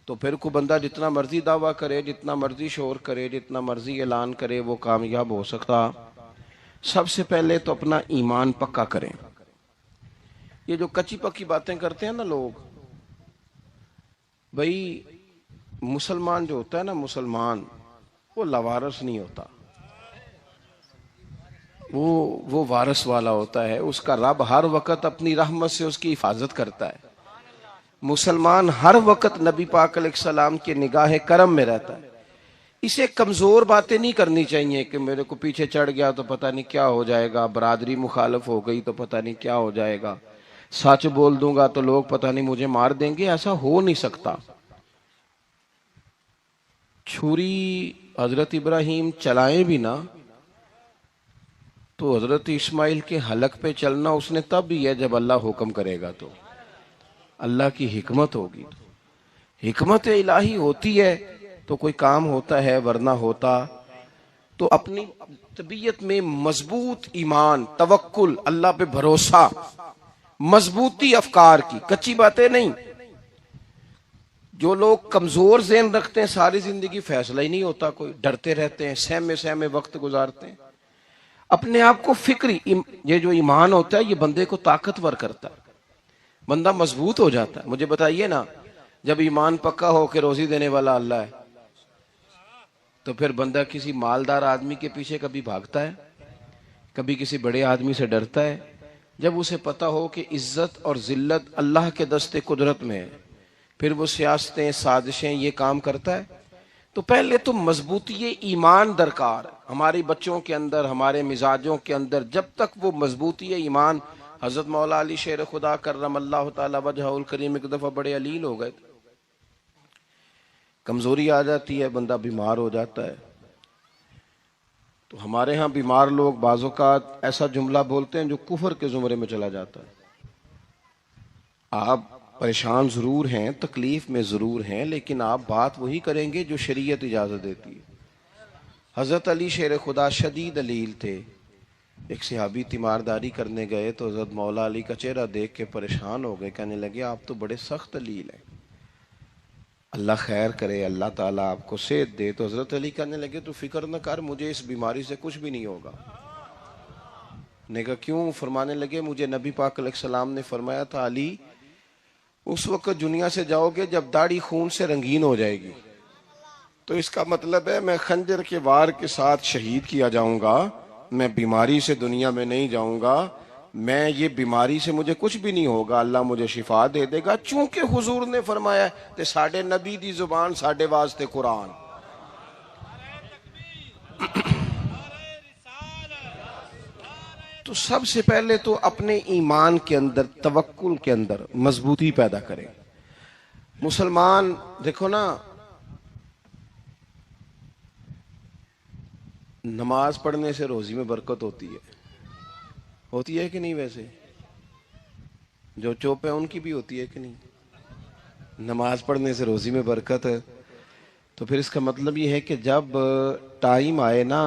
تو پھر کوئی بندہ جتنا مرضی دعویٰ کرے، جتنا مرضی شور کرے، جتنا مرضی اعلان کرے، وہ کامیاب ہو سکتا۔ سب سے پہلے تو اپنا ایمان پکا کریں۔ یہ جو کچی پکی باتیں کرتے ہیں نا لوگ، بھائی مسلمان جو ہوتا ہے نا، مسلمان وہ لوارث نہیں ہوتا، وہ وارث والا ہوتا ہے، اس کا رب ہر وقت اپنی رحمت سے اس کی حفاظت کرتا ہے۔ مسلمان ہر وقت نبی پاک علیہ السلام کے نگاہ کرم میں رہتا ہے۔ اسے کمزور باتیں نہیں کرنی چاہیے کہ میرے کو پیچھے چڑھ گیا تو پتہ نہیں کیا ہو جائے گا، برادری مخالف ہو گئی تو پتہ نہیں کیا ہو جائے گا، سچ بول دوں گا تو لوگ پتہ نہیں مجھے مار دیں گے، ایسا ہو نہیں سکتا۔ چھری حضرت ابراہیم چلائیں بھی نا تو حضرت اسماعیل کے حلق پہ چلنا اس نے تب بھی ہے جب اللہ حکم کرے گا، تو اللہ کی حکمت ہوگی، تو حکمت الہی ہوتی ہے تو کوئی کام ہوتا ہے، ورنہ ہوتا۔ تو اپنی طبیعت میں مضبوط ایمان، توکل، اللہ پہ بھروسہ، مضبوطی افکار کی، کچی باتیں نہیں۔ جو لوگ کمزور ذہن رکھتے ہیں ساری زندگی فیصلہ ہی نہیں ہوتا، کوئی ڈرتے رہتے ہیں، سہمے وقت گزارتے ہیں۔ اپنے آپ کو فکری، یہ جو ایمان ہوتا ہے یہ بندے کو طاقتور کرتا ہے، بندہ مضبوط ہو جاتا ہے۔ مجھے بتائیے نا، جب ایمان پکا ہو کہ روزی دینے والا اللہ ہے تو پھر بندہ کسی مالدار آدمی کے پیچھے کبھی بھاگتا ہے؟ کبھی کسی بڑے آدمی سے ڈرتا ہے؟ جب اسے پتا ہو کہ عزت اور ذلت اللہ کے دست قدرت میں ہے، پھر وہ سیاستیں، سازشیں، یہ کام کرتا ہے۔ تو پہلے تو مضبوطی ایمان درکار ہے ہماری بچوں کے اندر، ہمارے مزاجوں کے اندر۔ جب تک وہ مضبوطی ایمان، حضرت مولا علی شیر خدا کرم اللہ تعالی وجہہ الکریم ایک دفعہ بڑے علیل ہو گئے، کمزوری آ جاتی ہے، بندہ بیمار ہو جاتا ہے۔ تو ہمارے ہاں بیمار لوگ بعض اوقات ایسا جملہ بولتے ہیں جو کفر کے زمرے میں چلا جاتا ہے۔ آپ پریشان ضرور ہیں، تکلیف میں ضرور ہیں، لیکن آپ بات وہی کریں گے جو شریعت اجازت دیتی ہے۔ حضرت علی شیر خدا شدید علیل تھے، ایک صحابی تیمارداری کرنے گئے تو حضرت مولا علی کا چہرہ دیکھ کے پریشان ہو گئے، کہنے لگے آپ تو بڑے سخت علیل ہیں، اللہ خیر کرے، اللہ تعالیٰ آپ کو صحت دے۔ تو حضرت علی کہنے لگے تو فکر نہ کر، مجھے اس بیماری سے کچھ بھی نہیں ہوگا۔ نے کہا کیوں؟ فرمانے لگے مجھے نبی پاک علیہ السلام نے فرمایا تھا علی، اس وقت دنیا سے جاؤ گے جب داڑھی خون سے رنگین ہو جائے گی، تو اس کا مطلب ہے میں خنجر کے وار کے ساتھ شہید کیا جاؤں گا، میں بیماری سے دنیا میں نہیں جاؤں گا، میں یہ بیماری سے مجھے کچھ بھی نہیں ہوگا، اللہ مجھے شفا دے دے گا، چونکہ حضور نے فرمایا کہ ساڈے نبی دی زبان ساڈے واسطے قرآن۔ تو سب سے پہلے تو اپنے ایمان کے اندر، توکل کے اندر مضبوطی پیدا کریں۔ مسلمان دیکھو نا، نماز پڑھنے سے روزی میں برکت ہوتی ہے کہ نہیں؟ ویسے جو چوپ ہے ان کی بھی ہوتی ہے کہ نہیں؟ نماز پڑھنے سے روزی میں برکت ہے، تو پھر اس کا مطلب یہ ہے کہ جب ٹائم آئے نا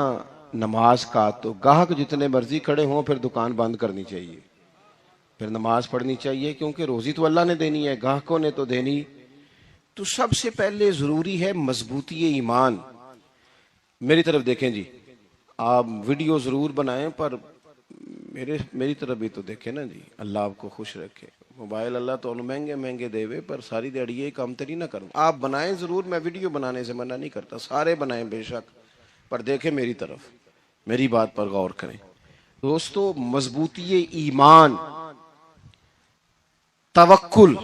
نماز کا، تو گاہک جتنے مرضی کھڑے ہوں پھر دکان بند کرنی چاہیے، پھر نماز پڑھنی چاہیے، کیونکہ روزی تو اللہ نے دینی ہے، گاہکوں نے تو دینی۔ تو سب سے پہلے ضروری ہے مضبوطی ایمان۔ میری طرف دیکھیں جی، آپ ویڈیو ضرور بنائیں پر میری طرف بھی تو دیکھیں نا جی، اللہ آپ کو خوش رکھے۔ موبائل اللہ تو مہنگے مہنگے دے وے، پر ساری دیڑی یہ کام تری نہ کروں۔ آپ بنائیں ضرور، میں ویڈیو بنانے سے منع نہیں کرتا، سارے بنائیں بے شک، پر دیکھیں میری طرف، میری بات پر غور کریں۔ دوستو، مضبوطی ایمان، توکل،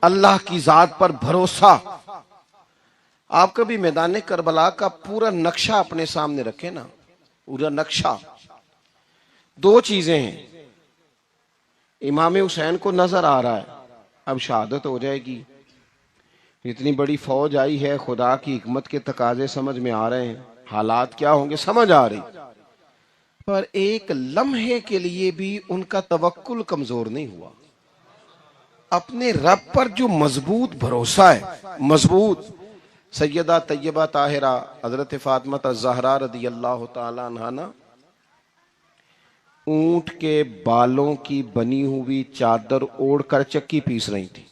اللہ کی ذات پر بھروسہ۔ آپ کبھی میدان کربلا کا پورا نقشہ اپنے سامنے رکھیں نا، پورا نقشہ، دو چیزیں ہیں۔ امام حسین کو نظر آ رہا ہے اب شہادت ہو جائے گی، اتنی بڑی فوج آئی ہے، خدا کی حکمت کے تقاضے سمجھ میں آ رہے ہیں، حالات کیا ہوں گے سمجھ آ رہی، پر ایک لمحے کے لیے بھی ان کا توکل کمزور نہیں ہوا۔ اپنے رب پر جو مضبوط بھروسہ ہے، مضبوط۔ سیدہ طیبہ طاہرہ حضرت فاطمہ الزہرا رضی اللہ تعالی عنہا نا، اونٹ کے بالوں کی بنی ہوئی چادر اوڑھ کر چکی پیس رہی تھی۔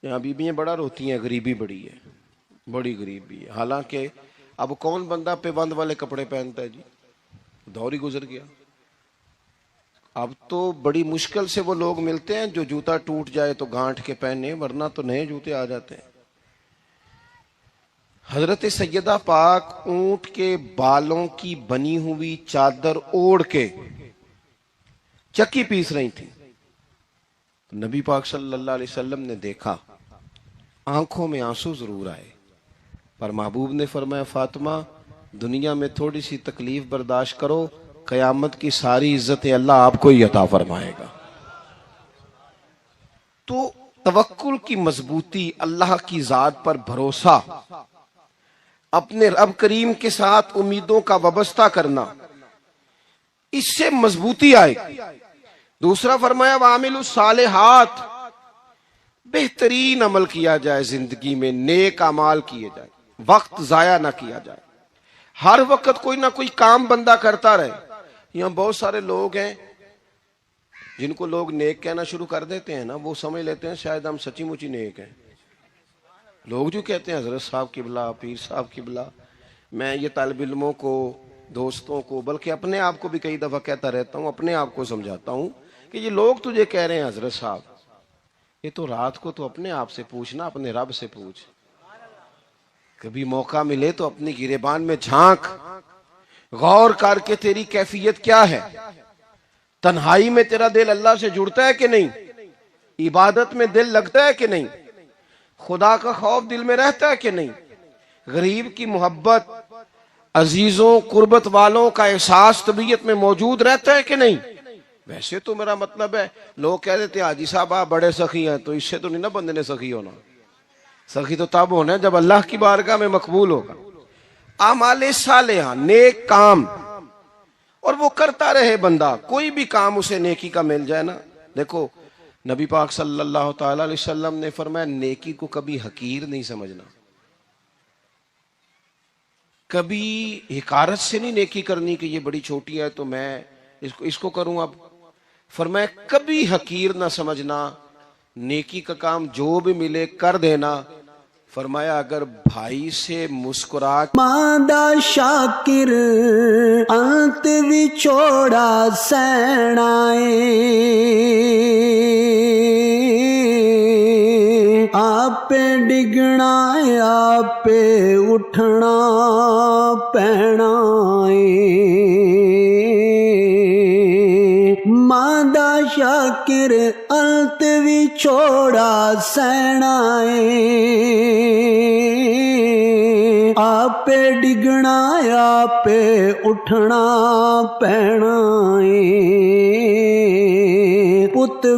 یہاں بیویاں بڑا روتی ہیں، غریبی بڑی ہے، بڑی غریبی ہے، حالانکہ اب کون بندہ پیبند والے کپڑے پہنتا ہے جی، دور ہی گزر گیا۔ اب تو بڑی مشکل سے وہ لوگ ملتے ہیں جو جوتا ٹوٹ جائے تو گانٹھ کے پہنے، ورنہ تو نئے جوتے آ جاتے ہیں۔ حضرت سیدہ پاک اونٹ کے بالوں کی بنی ہوئی چادر اوڑھ کے چکی پیس رہی تھی۔ نبی پاک صلی اللہ علیہ وسلم نے دیکھا، آنکھوں میں آنسو ضرور آئے، پر محبوب نے فرمایا فاطمہ دنیا میں تھوڑی سی تکلیف برداشت کرو، قیامت کی ساری عزتیں اللہ آپ کو ہی عطا فرمائے گا۔ تو توکل کی مضبوطی، اللہ کی ذات پر بھروسہ، اپنے رب کریم کے ساتھ امیدوں کا وابستہ کرنا، اس سے مضبوطی آئے گی۔ دوسرا فرمایا وَعَامِلُوا الصَّالِحَاتِ، بہترین عمل کیا جائے زندگی میں، نیک اعمال کیے جائے، وقت ضائع نہ کیا جائے، ہر وقت کوئی نہ کوئی کام بندہ کرتا رہے۔ یہاں بہت سارے لوگ ہیں جن کو لوگ نیک کہنا شروع کر دیتے ہیں نا، وہ سمجھ لیتے ہیں شاید ہم سچی مچی نیک ہیں۔ لوگ جو کہتے ہیں حضرت صاحب قبلہ، پیر صاحب قبلہ، میں یہ طالب علموں کو، دوستوں کو، بلکہ اپنے آپ کو بھی کئی دفعہ کہتا رہتا ہوں، اپنے آپ کو سمجھاتا ہوں کہ یہ لوگ تجھے کہہ رہے ہیں حضرت صاحب، یہ تو رات کو تو اپنے آپ سے پوچھنا، اپنے رب سے پوچھ، کبھی موقع ملے تو اپنی گریبان میں جھانک، غور کر کے تیری کیفیت کیا ہے، تنہائی میں تیرا دل اللہ سے جڑتا ہے کہ نہیں، عبادت میں دل لگتا ہے کہ نہیں، خدا کا خوف دل میں رہتا ہے کہ نہیں، غریب کی محبت، عزیزوں قربت والوں کا احساس طبیعت میں موجود رہتا ہے کہ نہیں۔ ویسے تو میرا مطلب ہے، لوگ کہہ دیتے ہیں حاجی صاحب آپ بڑے سخی ہیں، تو اس سے تو نہیں نا بندے نے سخی ہونا، سخی تو تب ہونا ہے جب اللہ کی بارگاہ میں مقبول ہوگا۔ اعمال صالحہ، نیک کام، اور وہ کرتا رہے بندہ، کوئی بھی کام اسے نیکی کا مل جائے نا۔ دیکھو نبی پاک صلی اللہ تعالی علیہ وسلم نے فرمایا نیکی کو کبھی حقیر نہیں سمجھنا، کبھی حقارت سے نہیں نیکی کرنی کہ یہ بڑی چھوٹی ہے تو میں اس کو کروں۔ اب فرمایا کبھی حقیر نہ سمجھنا، نیکی کا کام جو بھی ملے کر دینا۔ فرمایا اگر بھائی سے مسکرا ماندہ شاکر انت وچھوڑا سینائے ਆਪੇ ਡਿਗਣਾ ਆਪੇ ਉਠਣਾ ਪੈਣਾ ਏ। ਮਾਂ ਦਾ ਸ਼ਾਕਿਰ ਅੰਤ ਵਿਛੋੜਾ ਸਹਿਣਾ ਏ। ਆਪੇ ਡਿਗਣਾ ਆਪੇ ਉਠਣਾ ਪੈਣਾ ਏ। ਪੁੱਤ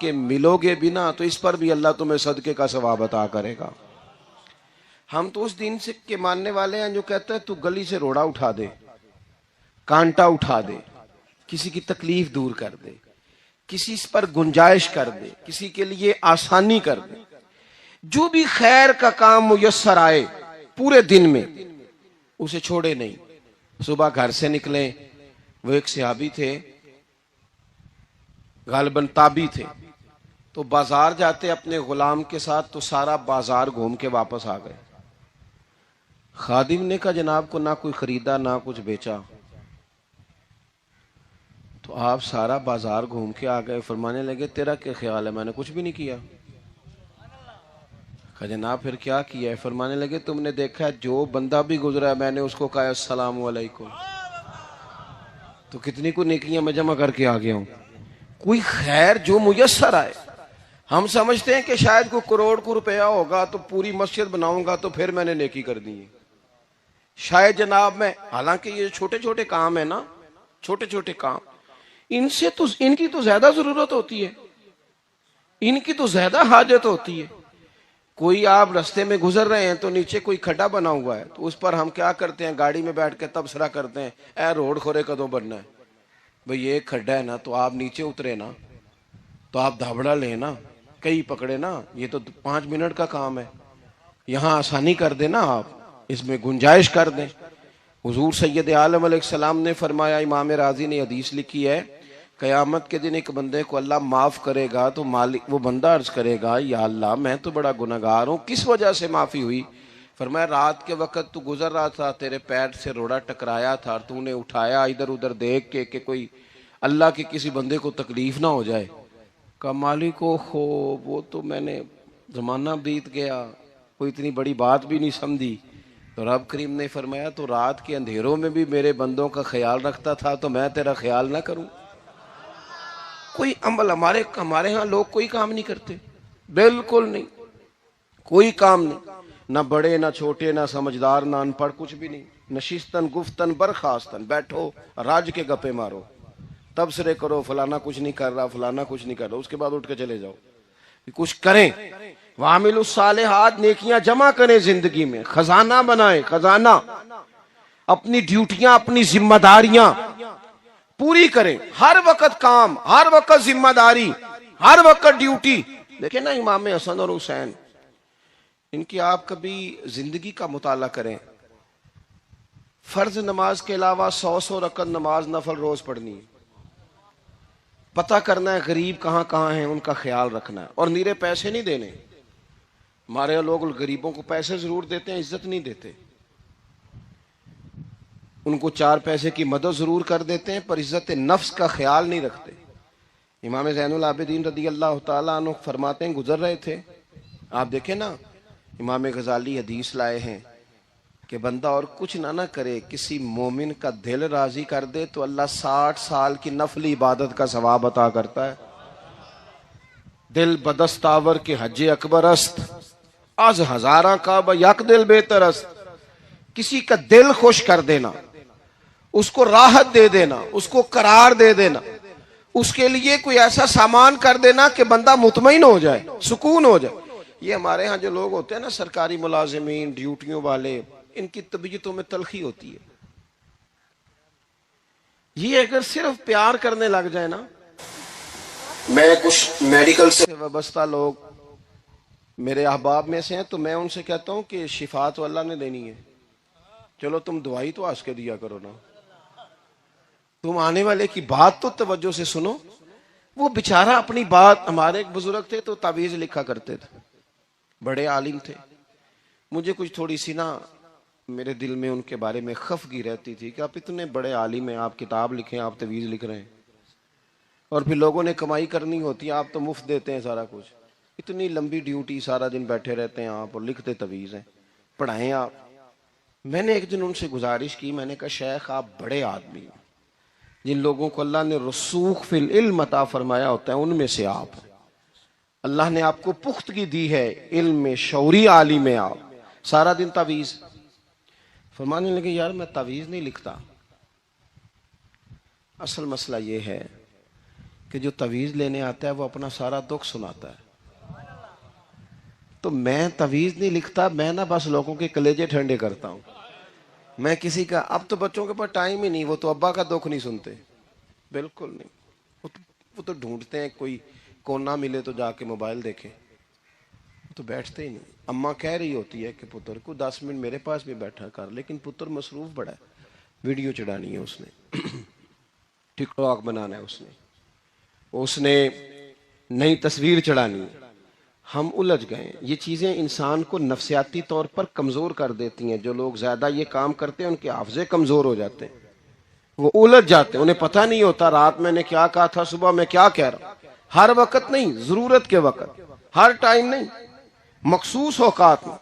کہ ملوگے بھی نا تو اس پر بھی اللہ تمہیں صدقے کا ثواب عطا کرے گا۔ ہم تو اس دین سے کے ماننے والے ہیں جو کہتا ہے تو گلی سے روڑا اٹھا دے، کانٹا اٹھا دے، کسی کی تکلیف دور کر دے، کسی اس پر گنجائش کر دے، کسی کے لیے آسانی کر دے، جو بھی خیر کا کام میسر آئے پورے دن میں اسے چھوڑے نہیں۔ صبح گھر سے نکلیں، وہ ایک صحابی تھے، غالباً تابعی تھے، تو بازار جاتے اپنے غلام کے ساتھ تو سارا بازار گھوم کے واپس آ گئے۔ خادم نے کہا جناب کو نہ کوئی خریدا نہ کچھ بیچا، تو آپ سارا بازار گھوم کے آ گئے۔ فرمانے لگے تیرا کیا خیال ہے؟ میں نے کچھ بھی نہیں کیا۔ کہا جناب پھر کیا کیا ہے؟ فرمانے لگے تم نے دیکھا ہے جو بندہ بھی گزرا ہے میں نے اس کو کہا السلام علیکم، تو کتنی کو نیکیاں میں جمع کر کے آ گیا ہوں۔ کوئی خیر جو میسر آئے، ہم سمجھتے ہیں کہ شاید کوئی کروڑ کو روپیہ ہوگا تو پوری مسجد بناؤں گا تو پھر میں نے نیکی کر دی ہے، شاید جناب میں، حالانکہ یہ چھوٹے چھوٹے کام ہیں نا، چھوٹے چھوٹے کام، ان کی تو زیادہ ضرورت ہوتی ہے، ان کی تو زیادہ حاجت ہوتی ہے۔ کوئی آپ رستے میں گزر رہے ہیں تو نیچے کوئی کھڈا بنا ہوا ہے تو اس پر ہم کیا کرتے ہیں؟ گاڑی میں بیٹھ کے تبصرہ کرتے ہیں اے روڈ کھورے کدوں بننا ہے؟ بھئی یہ کھڈا ہے نا تو آپ نیچے اترے نا، تو آپ دھابڑا لیں نا، کئی پکڑے نا، یہ تو 5 منٹ کا کام ہے، یہاں آسانی کر دیں نا، آپ اس میں گنجائش کر دیں۔ حضور سید عالم علیہ السلام نے فرمایا، امام راضی نے حدیث لکھی ہے، قیامت کے دن ایک بندے کو اللہ معاف کرے گا تو مالک وہ بندہ عرض کرے گا یا اللہ میں تو بڑا گنہگار ہوں، کس وجہ سے معافی ہوئی؟ فرمایا رات کے وقت تو گزر رہا تھا، تیرے پیر سے روڑا ٹکرایا تھا اور تو نے اٹھایا ادھر ادھر دیکھ کے کہ کوئی اللہ کے کسی بندے کو تکلیف نہ ہو جائے۔ کہا مالک کو خو وہ تو میں نے زمانہ بیت گیا، کوئی اتنی بڑی بات بھی نہیں سمجھی۔ تو رب کریم نے فرمایا تو رات کے اندھیروں میں بھی میرے بندوں کا خیال رکھتا تھا تو میں تیرا خیال نہ کروں؟ کوئی عمل ہمارے ہاں لوگ کوئی کام نہیں کرتے، بالکل نہیں، کوئی کام نہیں، نہ بڑے نہ چھوٹے نہ سمجھدار نہ ان پڑھ، کچھ بھی نہیں، نشستن گفتن برخاستن، بیٹھو راج کے گپے مارو، تبصرے کرو فلانا کچھ نہیں کر رہا فلانا کچھ نہیں کر رہا، اس کے بعد اٹھ کے چلے جاؤ، کچھ کریں۔ وَعَمِلُوا الصَّالِحَاتِ نیکیاں جمع کریں زندگی میں، خزانہ بنائیں، خزانہ، اپنی ڈیوٹیاں اپنی ذمہ داریاں پوری کریں، ہر وقت کام، ہر وقت ذمہ داری، ہر وقت ڈیوٹی۔ دیکھیں نا امام حسن اور حسین، ان کی آپ کبھی زندگی کا مطالعہ کریں، فرض نماز کے علاوہ 100 رکعت نماز نفل روز پڑھنی ہے، پتہ کرنا ہے غریب کہاں کہاں ہیں، ان کا خیال رکھنا ہے، اور نیرے پیسے نہیں دینے۔ ہمارے لوگ غریبوں کو پیسے ضرور دیتے ہیں، عزت نہیں دیتے، ان کو 4 پیسے کی مدد ضرور کر دیتے ہیں پر عزت نفس کا خیال نہیں رکھتے۔ امام زین العابدین رضی اللہ تعالیٰ عنہ فرماتے ہیں گزر رہے تھے، آپ دیکھیں نا امام غزالی حدیث لائے ہیں کہ بندہ اور کچھ نہ کرے، کسی مومن کا دل راضی کر دے تو اللہ 60 سال کی نفلی عبادت کا ثواب عطا کرتا ہے۔ دل بدستاور کے حج اکبر است، از ہزاراں کعبہ یک دل بہتر است۔ کسی کا دل خوش کر دینا، اس کو راحت دے دینا، اس کو قرار دے دینا، اس کے لیے کوئی ایسا سامان کر دینا کہ بندہ مطمئن ہو جائے، سکون ہو جائے۔ یہ ہمارے ہاں جو لوگ ہوتے ہیں نا سرکاری ملازمین، ڈیوٹیوں والے، ان کی طبیعتوں میں تلخی ہوتی ہے۔ یہ اگر صرف پیار کرنے لگ جائے نا، میں کچھ میڈیکل سے وابستہ لوگ میرے احباب میں سے ہیں تو میں ان سے کہتا ہوں کہ شفا تو اللہ نے دینی ہے، چلو تم دعائی تو آج کے دیا کرو نا، تم آنے والے کی بات تو توجہ سے سنو۔ وہ بیچارہ اپنی بات، ہمارے ایک بزرگ تھے تو تعویذ لکھا کرتے تھے، بڑے عالم تھے، مجھے کچھ تھوڑی سی نا میرے دل میں ان کے بارے میں خفگی رہتی تھی کہ آپ اتنے بڑے عالم ہیں، آپ کتاب لکھیں، آپ تعویذ لکھ رہے ہیں۔ اور پھر لوگوں نے کمائی کرنی ہوتی ہے، آپ تو مفت دیتے ہیں سارا کچھ. اتنی لمبی ڈیوٹی، سارا دن بیٹھے رہتے ہیں آپ اور لکھتے تعویذ ہیں، پڑھائیں آپ. میں نے ایک دن ان سے گزارش کی، میں نے کہا شیخ آپ بڑے آدمی ہیں، جن لوگوں کو اللہ نے رسوخ فی العلم عطا فرمایا ہوتا ہے ان میں سے آپ ہیں. اللہ نے آپ کو پختگی دی ہے علم میں، شعوری عالم میں، آپ سارا دن تعویذ. فرمانے لگے یار میں تعویذ نہیں لکھتا، اصل مسئلہ یہ ہے کہ جو تعویذ لینے آتا ہے وہ اپنا سارا دکھ سناتا ہے. تو میں تعویذ نہیں لکھتا، میں نا بس لوگوں کے کلیجے ٹھنڈے کرتا ہوں. میں کسی کا، اب تو بچوں کے پاس ٹائم ہی نہیں، وہ تو ابا کا دکھ نہیں سنتے، بالکل نہیں. وہ تو ڈھونڈتے ہیں کوئی کونا ملے تو جا کے موبائل دیکھیں، وہ تو بیٹھتے ہی نہیں. اماں کہہ رہی ہوتی ہے کہ پتر کو 10 منٹ میرے پاس بھی بیٹھا کر، لیکن پتر مصروف بڑا ہے، ویڈیو چڑھانی ہے اس نے، ٹک ٹاک بنانا ہے اس نے نئی تصویر چڑھانی ہے. ہم الجھ گئے. یہ چیزیں انسان کو نفسیاتی طور پر کمزور کر دیتی ہیں. جو لوگ زیادہ یہ کام کرتے ہیں ان کے حافظے کمزور ہو جاتے ہیں، وہ الجھ جاتے ہیں، انہیں پتہ نہیں ہوتا رات میں نے کیا کہا تھا، صبح میں کیا کہہ رہا. ہر وقت نہیں، ضرورت کے وقت، ہر ٹائم نہیں، مخصوص اوقات میں.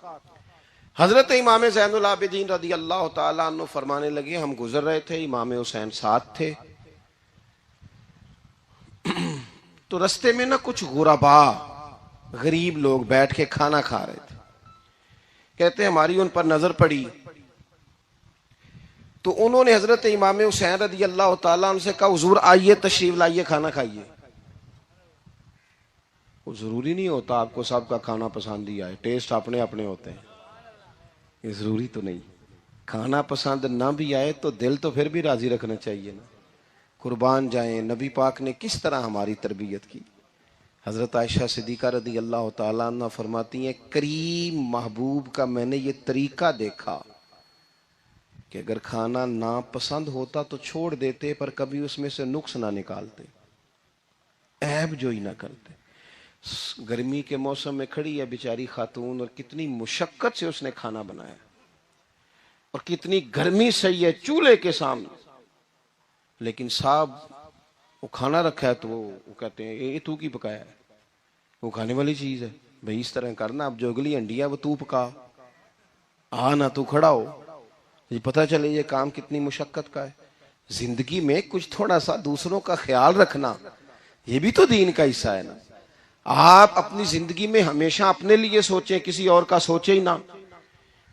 حضرت امام زین العابدین رضی اللہ تعالیٰ عنہ فرمانے لگے ہم گزر رہے تھے، امام حسین ساتھ تھے، تو رستے میں نا کچھ غربا، غریب لوگ بیٹھ کے کھانا کھا رہے تھے. کہتے ہیں ہماری ان پر نظر پڑی تو انہوں نے حضرت امام حسین رضی اللہ تعالیٰ عنہ سے کہا حضور آئیے، تشریف لائیے، کھانا کھائیے. وہ ضروری نہیں ہوتا آپ کو سب کا کھانا پسند ہی آئے، ٹیسٹ اپنے اپنے ہوتے ہیں، یہ ضروری تو نہیں. کھانا پسند نہ بھی آئے تو دل تو پھر بھی راضی رکھنا چاہیے نا. قربان جائیں نبی پاک نے کس طرح ہماری تربیت کی. حضرت عائشہ صدیقہ رضی اللہ تعالیٰ عنہ فرماتی ہیں کریم محبوب کا میں نے یہ طریقہ دیکھا کہ اگر کھانا ناپسند ہوتا تو چھوڑ دیتے، پر کبھی اس میں سے نقص نہ نکالتے، عیب جوئی نہ کرتے. گرمی کے موسم میں کھڑی ہے بیچاری خاتون اور کتنی مشقت سے اس نے کھانا بنایا اور کتنی گرمی سہی ہے چولہے کے سامنے، لیکن صاحب وہ کھانا رکھا ہے تو وہ کہتے ہیں یہ تو کی پکایا ہے، وہ کھانے والی چیز ہے بھئی اس طرح کرنا. اب جو اگلی انڈی ہے وہ تو پکا، نہ تو کھڑا ہو. یہ پتہ چلے یہ کام کتنی مشقت کا ہے. زندگی میں کچھ تھوڑا سا دوسروں کا خیال رکھنا یہ بھی تو دین کا حصہ ہے نا. آپ اپنی زندگی میں ہمیشہ اپنے لیے سوچیں، کسی اور کا سوچیں ہی نہ.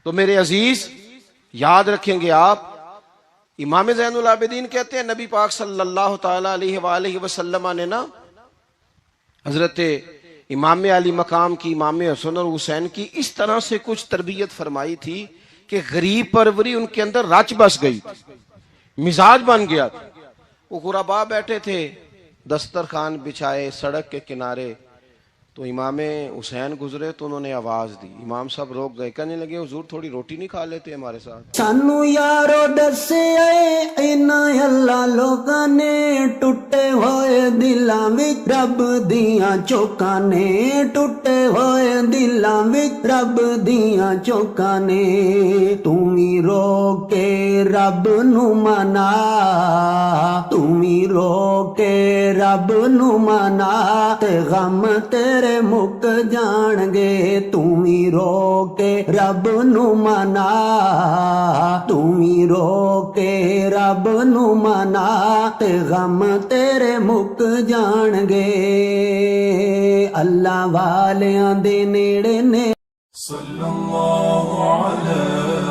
تو میرے عزیز یاد رکھیں گے آپ، امام زین العابدین کہتے ہیں نبی پاک صلی اللہ تعالیٰ علیہ وآلہ وسلم نے نا حضرت امام علی مقام کی، امام حسن اور حسین کی اس طرح سے کچھ تربیت فرمائی تھی کہ غریب پروری ان کے اندر رچ بس گئی تھی، مزاج بن گیا تھا. وہ غربا بیٹھے تھے دسترخوان بچھائے سڑک کے کنارے، تو امام حسین گزرے تو انہوں نے آواز دی. امام صاحب روک گئے، کہنے لگے حضور تھوڑی روٹی نہیں کھا لیتے ہمارے ساتھ. سانو یارو دسے انہاں اللہ لوکاں نے ٹوٹے ہوئے دلاں وچ رب دیاں چوکاں نے، ٹوٹے ہوئے دلاں وچ رب دیاں چوکاں نے. تم ہی رو کے رب نو منا، تم ہی رو کے رب نو منا، تے غم تیرے مک جان گے. تم ہی رو کے رب نو منا، تم ہی رو کے رب نو منا، تے غم تیرے مک جان گے. اللہ والیاں دے نیڑے نے صلی اللہ علیہ